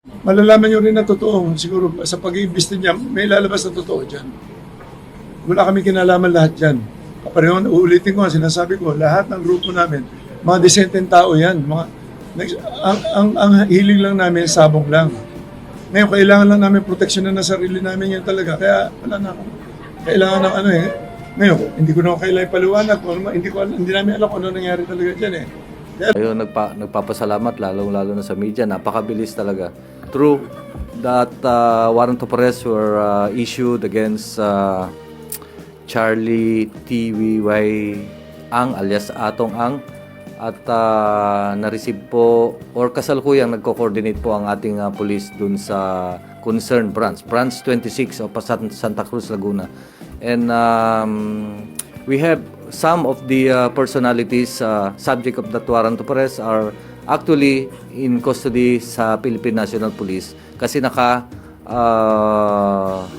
Malalaman nyo rin na totoo. Siguro sa pag-iimbesti niya, may lalabas na totoo dyan. Wala kami kinalaman lahat dyan. Kapareho, uulitin ko, sinasabi ko, lahat ng grupo namin, mga disenteng tao yan. Ang hiling lang namin, sabong lang. Ngayon, kailangan lang namin proteksyonan na sarili namin yan talaga. Kaya wala na ako. Kailangan ng ano eh. Ngayon, hindi ko na kailangan paliwanag. Hindi namin alam kung ano nangyari talaga dyan eh. Ayun, nagpapasalamat lalong-lalo na sa media. Napakabilis talaga. True that warrant of arrest were issued against Charlie TVY Ang alias Atong Ang at na-receive po or kasalukuyang nagko-coordinate po ang ating police dun sa concerned branch 26 of Santa Cruz, Laguna. And we have some of the personalities subject of that warrant of arrest are actually in custody sa Philippine National Police kasi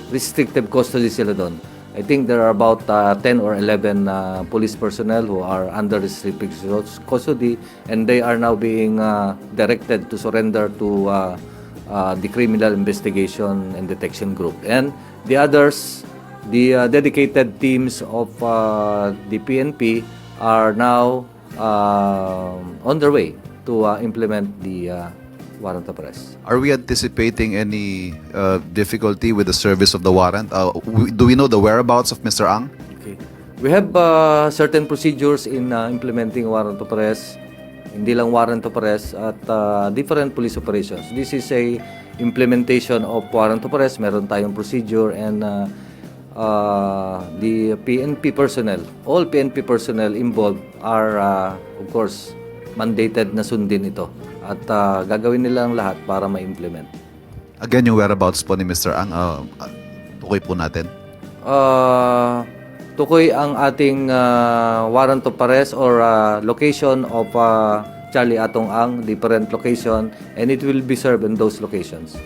restrictive custody sila doon. I think there are about 10 or 11 police personnel who are under restrictive custody and they are now being directed to surrender to the Criminal Investigation and Detection Group. And the others, the dedicated teams of the PNP are now on their way to implement the warrant of arrest. Are we anticipating any difficulty with the service of the warrant? Do we know the whereabouts of Mr. Ang? Okay. We have certain procedures in implementing warrant of arrest. Hindi lang warrant of arrest at different police operations. This is a implementation of warrant of arrest. Meron tayong procedure and the PNP personnel, all PNP personnel involved are of course mandated na sundin ito at gagawin nila ang lahat para ma-implement. Again, yung whereabouts po ni Mr. Ang, tukoy po natin. Tukoy ang ating warrant of arrest or location of Charlie Atong Ang, different location, and it will be served in those locations.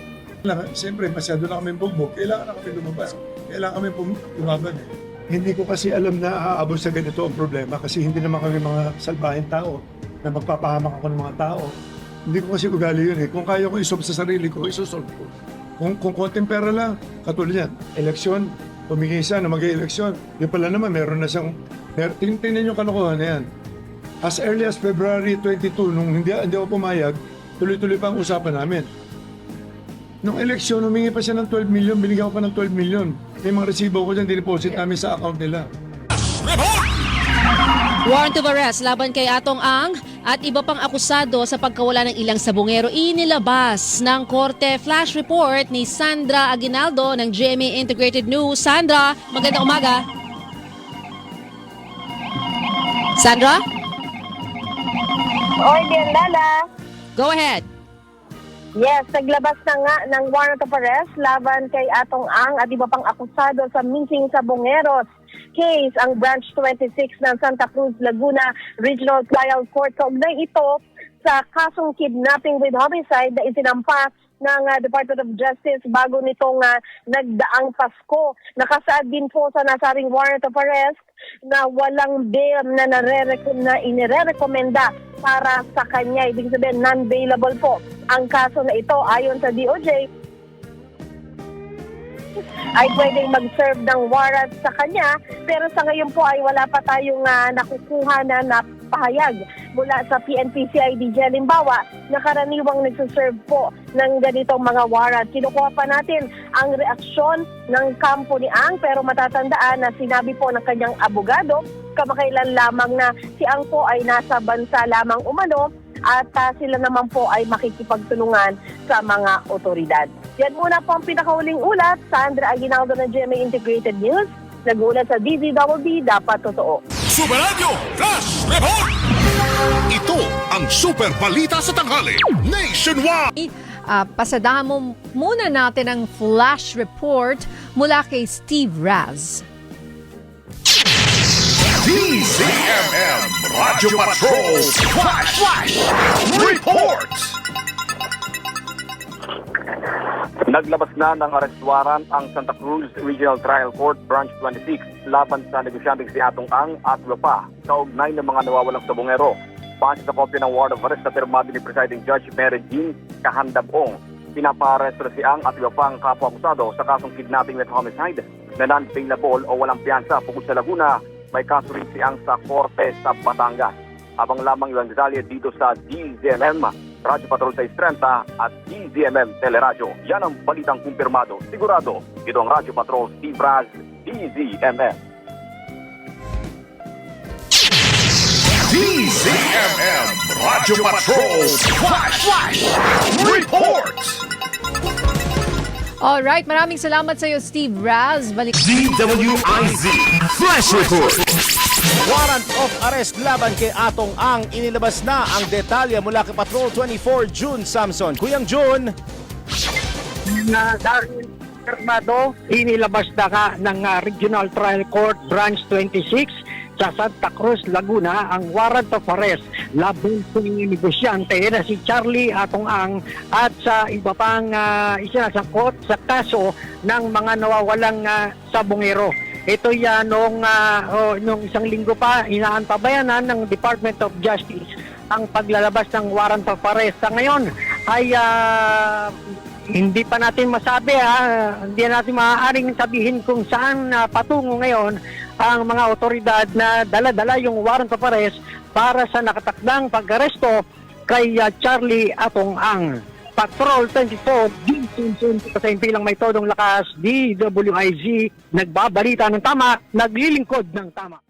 Siyempre, masyado na kami bugbog. Kailangan na kami lumabas. Kailangan kami lumaban eh. Hindi ko kasi alam na aabot sa ganito ang problema kasi hindi naman kami mga salbahing tao na magpapahamak ako ng mga tao. Hindi ko kasi ugali yun eh. Kung kaya ko isolve sa sarili ko, isosolve ko. Kung konting pera lang, katulad yan, eleksyon, humingi siya na mag-eleksyon. Yung pala naman, meron na siyang, tingnan yung kalokohan na yan. As early as February 22, nung hindi ako pumayag, tuloy-tuloy pa ang usapan namin. Nung eleksyon, humingi pa siya ng 12 million, binigyan ko pa ng 12 million. May mga resibo ko dyan, dineposit namin sa account nila. Warrant of arrest laban kay Atong Ang at iba pang akusado sa pagkawala ng ilang sabongero inilabas ng korte. Flash report ni Sandra Aguinaldo ng GMA Integrated News. Sandra, magandang umaga. Sandra? Oy, Lala. Go ahead. Yes, naglabas na nga ng warrant of arrest laban kay Atong Ang at iba pang akusado sa missing sabongeros case ang Branch 26 ng Santa Cruz, Laguna Regional Trial Court. Kaugnay ito sa kasong kidnapping with homicide na isinampa ng Department of Justice bago nitong nagdaang Pasko. Nakasaad din po sa nasaring warrant of arrest na walang bail na inirekomenda para sa kanya. Ibig sabihin, non-bailable po ang kaso na ito. Ayon sa DOJ, ay pwedeng mag-serve ng warrant sa kanya, pero sa ngayon po ay wala pa tayong nakukuha na pahayag mula sa PNP-CID. Halimbawa, na karaniwang nagsaserve po ng ganitong mga warrant. Kinukuha pa natin ang reaksyon ng kampo ni Ang, pero matatandaan na sinabi po ng kanyang abogado kamakailan lamang na si Ang po ay nasa bansa lamang umano at sila naman po ay makikipagtulungan sa mga otoridad. Yan muna po ang pinakahuling ulat. Sandra Aguinaldo ng GMA Integrated News. Nag-ulat sa DZWB, dapat totoo. Super Radio Flash Report! Ito ang Super Balita sa Tanghali Nationwide! Pasadahan mo muna natin ang flash report mula kay Steve Raz. DZMM Radio Patrol Flash Reports! Naglabas na ng arrest warrant ang Santa Cruz Regional Trial Court Branch 26 laban sa negosyanteng si Atong Ang at iba pa kaugnay ng mga nawawalang sabongero. Base sa kopya ng warrant of arrest na pirmado ni Presiding Judge Mary Jean Kahandabong, Pinaparesto si Ang at iba pang kapwa-akusado sa kasong kidnapping with homicide na non-bailable o walang piyansa. Bukod sa Laguna, may kaso rin si Ang sa korte sa Batangas. Habang lamang ilang detalye dito sa DZMM, Radyo Patrol 630 at DZMM Teleradyo. Yan ang balitang kumpirmado. Sigurado, ito ang Radyo Patrol Steve Raz, DZMM. DZMM Radyo Patrol Flash Report. Alright, maraming salamat sa iyo, Steve Raz. Balik. DWIZ Flash Report. Warrant of arrest laban kay Atong Ang. Inilabas na ang detalye mula kay Patrol 24 June Samson. Kuyang June. Na dahil firmado, inilabas na ka ng Regional Trial Court Branch 26 sa Santa Cruz, Laguna ang warrant of arrest laban sa negosyante na si Charlie Atong Ang at sa iba pang isinasangkot sa kaso ng mga nawawalang sabongero. Ito yan nung isang linggo pa, inaantabayanan ng Department of Justice ang paglalabas ng warrant of arrest. Sa ngayon ay hindi pa natin masabi, hindi natin maaaring sabihin kung saan patungo ngayon ang mga otoridad na dala-dala yung warrant of arrest para sa nakatakdang pag-aresto kay Charlie Atong Ang. Patrol 24, Jim sa impilang may todong lakas, DWIZ, nagbabalita ng tama, naglilingkod ng tama.